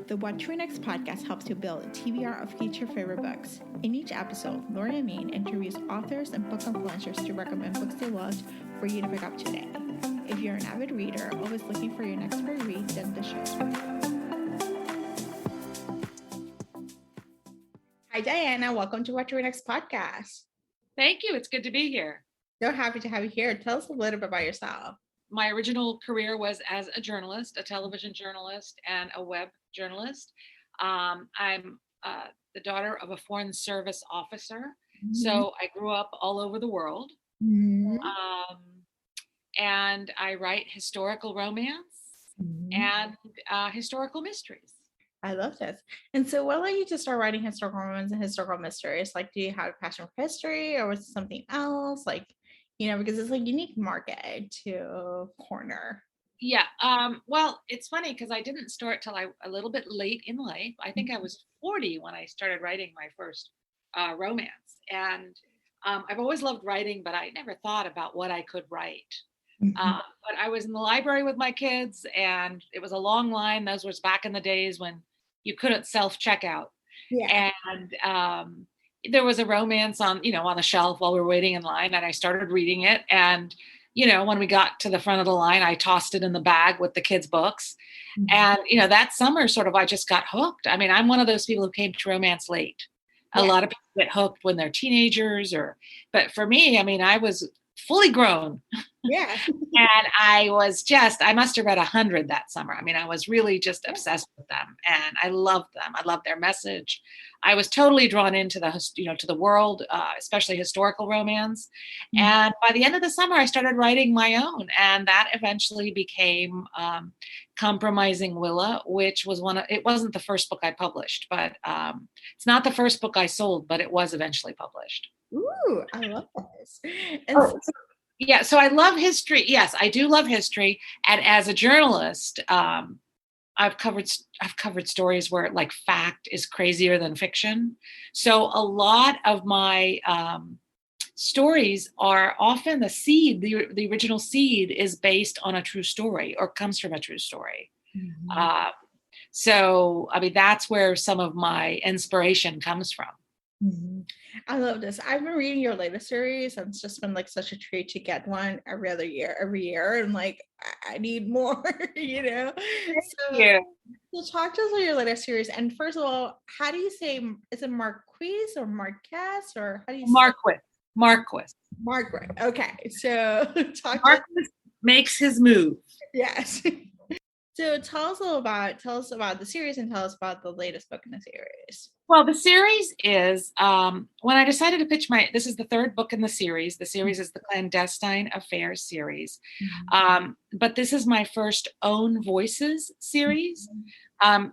The What to Read Next podcast helps you build a TBR of future favorite books. In each episode, Lauren and Neen interviews authors and book influencers to recommend books they loved for you to pick up today. If you're an avid reader, always looking for your next great read, then the show's for you. Hi, Diana. Welcome to What to Read Next podcast. Thank you. It's good to be here. So happy to have you here. Tell us a little bit about yourself. My original career was as a journalist, a television journalist, and a web journalist. I'm the daughter of a foreign service officer, so I grew up all over the world. And I write historical romance and historical mysteries. I love this. And so what led you to start writing historical romance and historical mysteries? Like, do you have a passion for history, or was it something else? Like, because it's like unique market to corner. Yeah. Well, it's funny because I didn't start till a little bit late in life. I think I was 40 when I started writing my first romance. And I've always loved writing, but I never thought about what I could write. But I was in the library with my kids, and it was a long line. Those was back in the days when you couldn't self-checkout. Yeah. And there was a romance on the shelf while we were waiting in line, and I started reading it. And, when we got to the front of the line, I tossed it in the bag with the kids' books. And, that summer I just got hooked. I mean, I'm one of those people who came to romance late. Yeah. A lot of people get hooked when they're teenagers but for me, I mean, I was fully grown. Yeah. And I must have read 100 that summer. I mean, I was really just obsessed with them, and I loved them. I loved their message. I was totally drawn into to the world, especially historical romance. And by the end of the summer, I started writing my own, and that eventually became Compromising Willa, which was it wasn't the first book I published, but it's not the first book I sold, but it was eventually published. Ooh, I love this. Yeah, so I love history. Yes, I do love history. And as a journalist, I've covered stories where like fact is crazier than fiction. So a lot of my stories are often the seed, the original seed is based on a true story or comes from a true story. So, I mean, that's where some of my inspiration comes from. I love this. I've been reading your latest series, and it's just been like such a treat to get one every year. And like, I need more, So talk to us about your latest series. And first of all, how do you say, is it Marquise or Marquess, or how do you say Marquess. Margaret. Okay. So Marquess Makes His Move. Yes. So tell us about the series, and tell us about the latest book in the series. Well, the series is, when I decided to pitch this is the third book in the series. The series is the Clandestine Affair series. But this is my first OwnVoices series.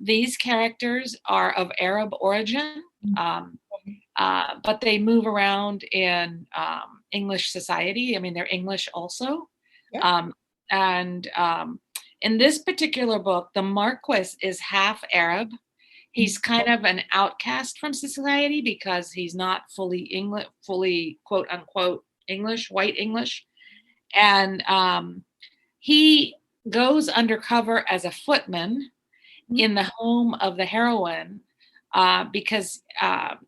These characters are of Arab origin, but they move around in English society. I mean, they're English also. Yeah. In this particular book, the Marquess is half Arab. He's kind of an outcast from society because he's not fully quote unquote English, white English. And he goes undercover as a footman in the home of the heroine because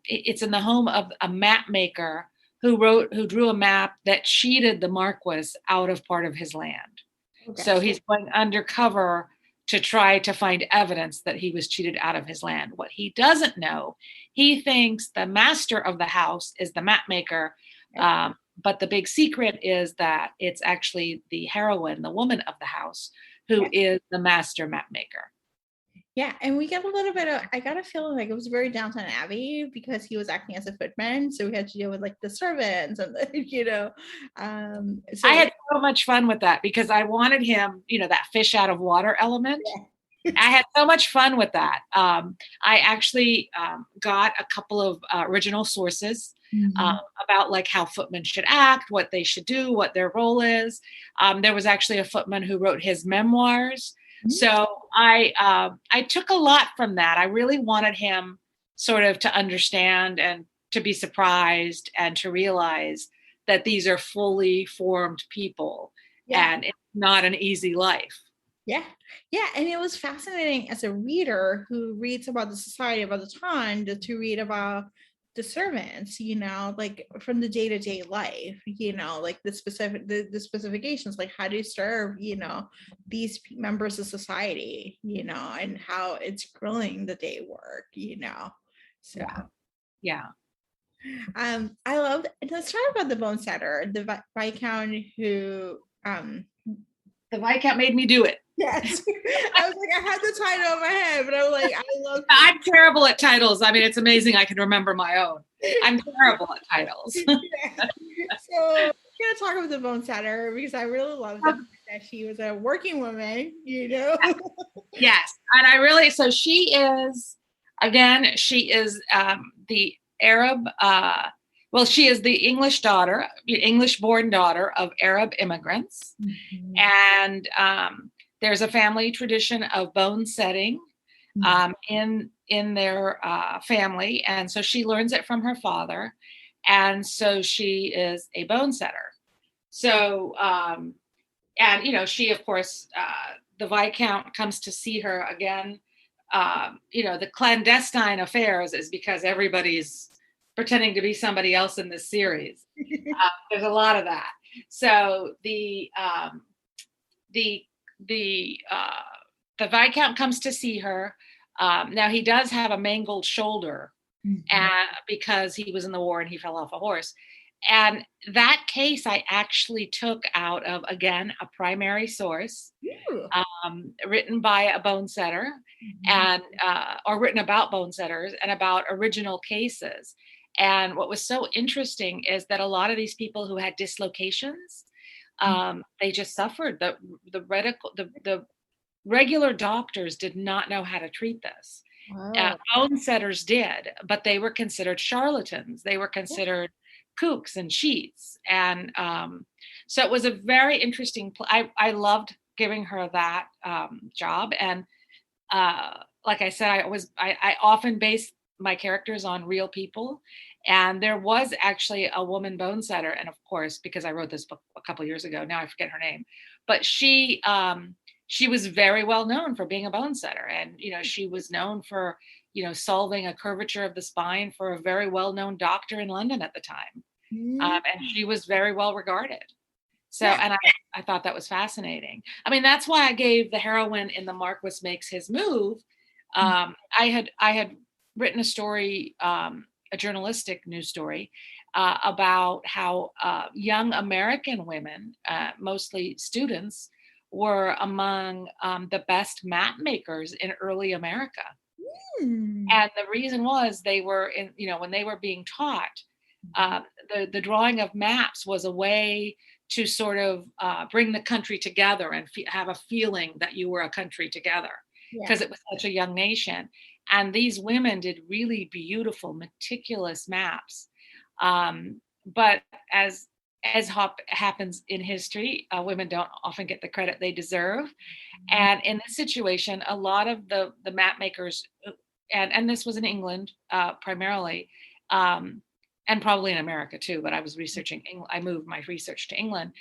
it's in the home of a map maker who drew a map that cheated the Marquess out of part of his land. Okay. So he's going undercover to try to find evidence that he was cheated out of his land. What he doesn't know, he thinks the master of the house is the map maker, but the big secret is that it's actually the heroine, the woman of the house, who is the master map maker. Yeah, and we get a little bit of, I got a feeling like it was very Downton Abbey because he was acting as a footman, so we had to deal with like the servants and I had so much fun with that because I wanted him, that fish out of water element. Yeah. I had so much fun with that. I actually got a couple of original sources about like how footmen should act, what they should do, what their role is. There was actually a footman who wrote his memoirs. So I took a lot from that. I really wanted him sort of to understand and to be surprised and to realize that these are fully formed people and it's not an easy life. Yeah. Yeah. And it was fascinating as a reader who reads about the society about the time to read about the servants, like from the day-to-day life, like the specifications, like how do you serve, these members of society, and how it's grilling the day work, So Yeah. Yeah. I love, let's talk about the bone setter, the Viscount who The Viscount made me do it. yes. I was like, I had the title in my head, but I was like, I love. I'm terrible at titles. I mean, it's amazing I can remember my own. I'm terrible at titles. Yeah. So I'm gonna talk about the bone setter because I really love the fact that she was a working woman, Yes. And I really, so she is, again, she is the Arab, well, she is the English daughter, English born daughter of Arab immigrants. Mhm. And there's a family tradition of bone setting in their family. And so she learns it from her father. And so she is a bone setter. So, and, she, of course, the Viscount comes to see her again. The Clandestine Affairs is because everybody's pretending to be somebody else in this series. There's a lot of that. So the Viscount comes to see her. Now he does have a mangled shoulder because he was in the war and he fell off a horse. And that case I actually took out of, again, a primary source written by a bone setter and or written about bone setters and about original cases. And what was so interesting is that a lot of these people who had dislocations, they just suffered. The regular doctors did not know how to treat this. Wow. Bone setters did, but they were considered charlatans. They were considered kooks and cheats. And so it was a very interesting, I loved giving her that job. And like I said, I often base my characters on real people. And there was actually a woman bone setter. And of course, because I wrote this book a couple of years ago, now I forget her name, but she was very well known for being a bone setter. And, she was known for, solving a curvature of the spine for a very well-known doctor in London at the time. And she was very well regarded. So, and I thought that was fascinating. I mean, that's why I gave the heroine in The Marquess Makes His Move. I had written a story, a journalistic news story, about how young American women, mostly students, were among the best map makers in early America. And the reason was they were when they were being taught, the drawing of maps was a way to sort of bring the country together and have a feeling that you were a country together because it was such a young nation. And these women did really beautiful, meticulous maps. But as happens in history, women don't often get the credit they deserve. And in this situation, a lot of the map makers, and this was in England primarily, and probably in America too, but I was researching, I moved my research to England.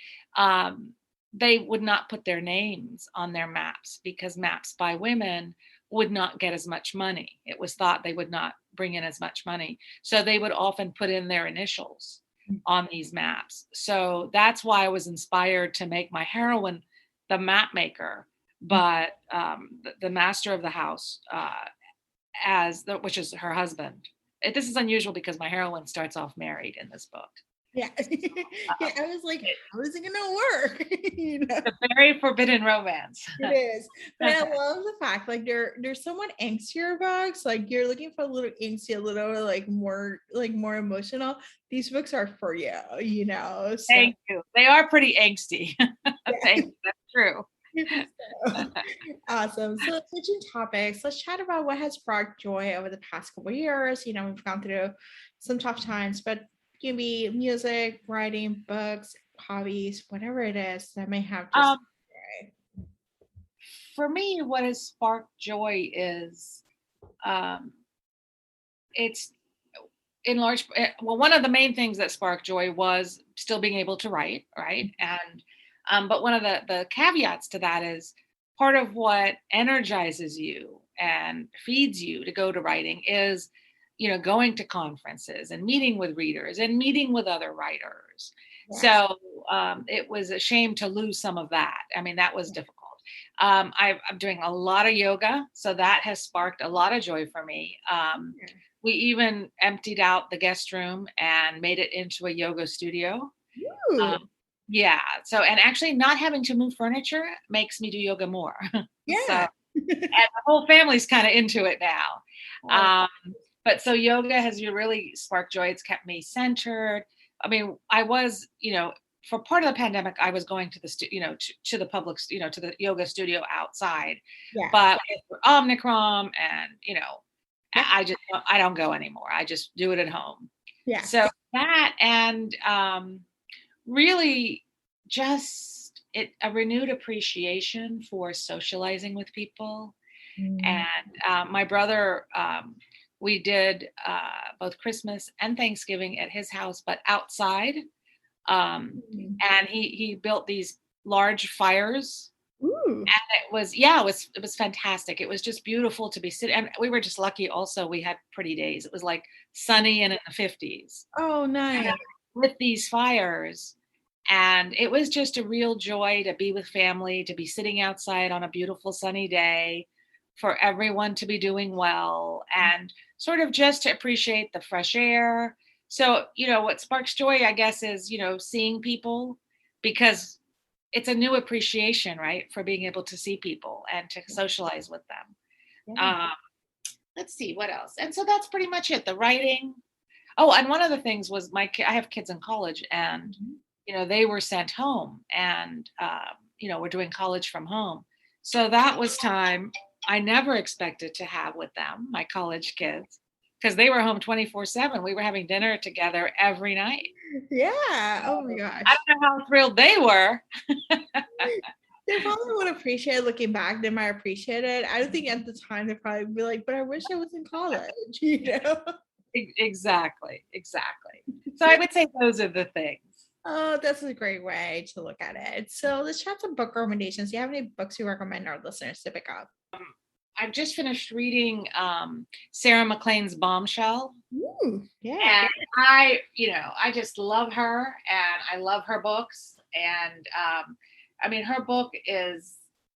They would not put their names on their maps because maps by women would not get as much money. It was thought they would not bring in as much money. So they would often put in their initials on these maps. So that's why I was inspired to make my heroine the map maker, but the master of the house, which is her husband. This is unusual because my heroine starts off married in this book. Yeah. I was like, how is it gonna work? It's a very forbidden romance. It is. But I love the fact like there's somewhat angstier books. Like you're looking for a little angsty, a little more emotional. These books are for you, So. Thank you. They are pretty angsty. Thank you. That's true. Awesome. So switching topics, let's chat about what has sparked joy over the past couple of years. We've gone through some tough times, but it can be music, writing, books, hobbies, whatever it is that may have just joy. For me, what has sparked joy is it's in large, well, one of the main things that sparked joy was still being able to write, right? And but one of the caveats to that is part of what energizes you and feeds you to go to writing is, going to conferences and meeting with readers and meeting with other writers. Yeah. So it was a shame to lose some of that. I mean, that was difficult. I'm doing a lot of yoga, so that has sparked a lot of joy for me. We even emptied out the guest room and made it into a yoga studio. Yeah. So, and actually not having to move furniture makes me do yoga more. Yeah. So, and the whole family's kind of into it now. But so yoga has really sparked joy. It's kept me centered. I mean, I was, for part of the pandemic, I was going to the, to the public, to the yoga studio outside. Yeah. But with Omicron and, I don't go anymore. I just do it at home. Yeah. So that, and really just a renewed appreciation for socializing with people. And my brother, we did both Christmas and Thanksgiving at his house, but outside. And he built these large fires. And it was fantastic. It was just beautiful to be sitting. And we were just lucky also. We had pretty days. It was like sunny and in the 50s. Oh, nice. And with these fires. And it was just a real joy to be with family, to be sitting outside on a beautiful sunny day, for everyone to be doing well, and sort of just to appreciate the fresh air. So, what sparks joy, I guess, is, seeing people, because it's a new appreciation, right, for being able to see people and to socialize with them. Yeah. Let's see, what else? And so that's pretty much it. The writing. Oh, and one of the things was I have kids in college, and, they were sent home, and, we're doing college from home. So that was time I never expected to have with them, my college kids, because they were home 24/7. We were having dinner together every night. Yeah. Oh my gosh. I don't know how thrilled they were. They probably would appreciate it. Looking back, they might appreciate it. I don't think at the time they'd probably be like, but I wish I was in college, Exactly. So I would say those are the things. Oh, that's a great way to look at it. So let's chat some book recommendations. Do you have any books you recommend our listeners to pick up? I've just finished reading Sarah MacLean's Bombshell. Yeah. And I just love her, and I love her books. And I mean, her book is,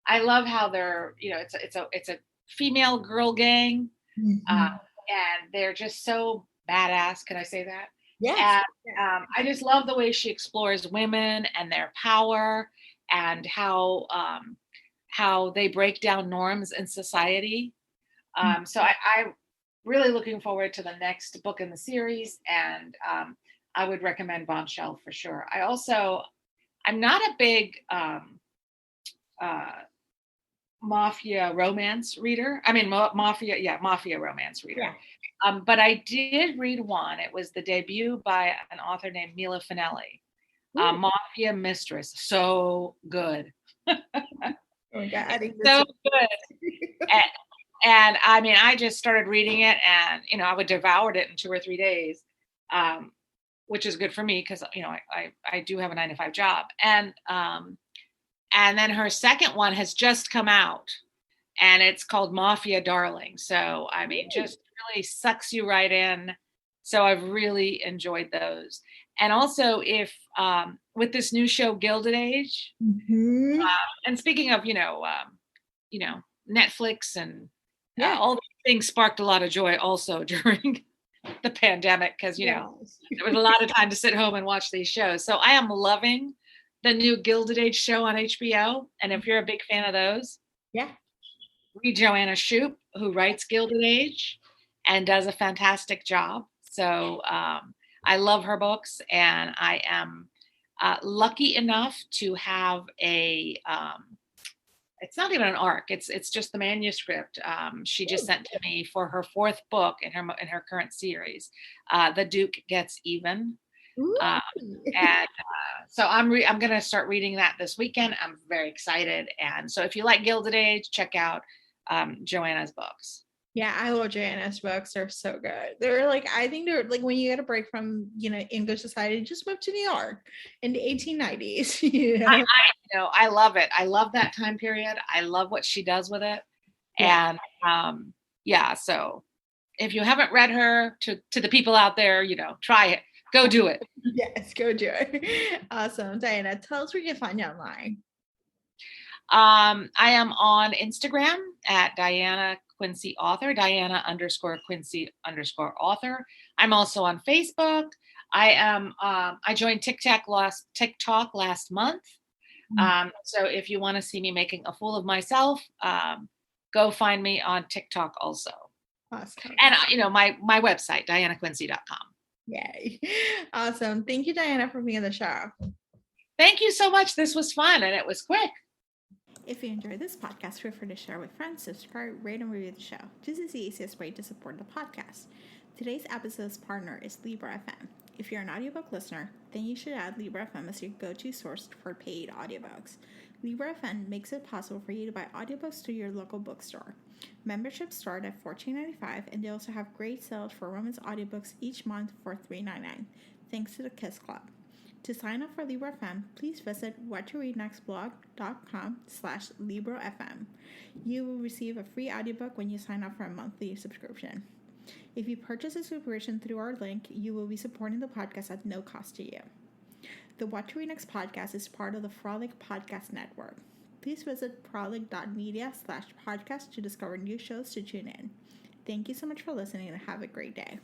I love how they're, it's a female girl gang, and they're just so badass. Can I say that? Yeah. And I just love the way she explores women and their power, and how they break down norms in society. So I'm really looking forward to the next book in the series, and I would recommend Bombshell for sure. I'm not a big mafia romance reader. I mean, mafia romance reader. Yeah. But I did read one. It was the debut by an author named Mila Finelli, Mafia Mistress. So good. Oh my God. So good. And I mean, I just started reading it, and, I would devoured it in 2 or 3 days, which is good for me because, I do have a 9-to-5 job. And then her second one has just come out, and it's called Mafia Darling. So, I mean, just really sucks you right in. So I've really enjoyed those. And also, if with this new show, Gilded Age, and speaking of, Netflix and all these things sparked a lot of joy also during the pandemic, because, there was a lot of time to sit home and watch these shows. So I am loving the new Gilded Age show on HBO. And if you're a big fan of those, read Joanna Shoup, who writes Gilded Age and does a fantastic job. So I love her books, and I am lucky enough to have it's not even an arc. It's just the manuscript. She just sent to me for her 4th book in her current series. The Duke Gets Even. So I'm going to start reading that this weekend. I'm very excited. And so if you like Gilded Age, check out Joanna's books. Yeah, I love Diana's books. They're so good. They're like, I think they're like when you get a break from, English society, just move to New York in the 1890s, I love it. I love that time period. I love what she does with it. Yeah. And yeah, so if you haven't read her, to the people out there, try it. Go do it. Yes, go do it. Awesome. Diana, tell us where you can find you online. I am on Instagram at Diana Quincy Author, Diana_Quincy_author. I'm also on Facebook. I joined TikTok last month. So if you want to see me making a fool of myself, go find me on TikTok also. Awesome. And my website, dianaquincy.com. Yay. Awesome. Thank you, Diana, for being on the show. Thank you so much. This was fun and it was quick. If you enjoyed this podcast, feel free to share with friends, subscribe, rate, and review the show. This is the easiest way to support the podcast. Today's episode's partner is Libra FM. If you're an audiobook listener, then you should add Libra FM as your go-to source for paid audiobooks. Libra FM makes it possible for you to buy audiobooks through your local bookstore. Memberships start at $14.95, and they also have great sales for women's audiobooks each month for $3.99, thanks to the Kiss Club. To sign up for Libra FM, please visit whattoreadnextblog.com/LibraFM. You will receive a free audiobook when you sign up for a monthly subscription. If you purchase a subscription through our link, you will be supporting the podcast at no cost to you. The What to Read Next podcast is part of the Frolic Podcast Network. Please visit frolic.media/podcast to discover new shows to tune in. Thank you so much for listening and have a great day.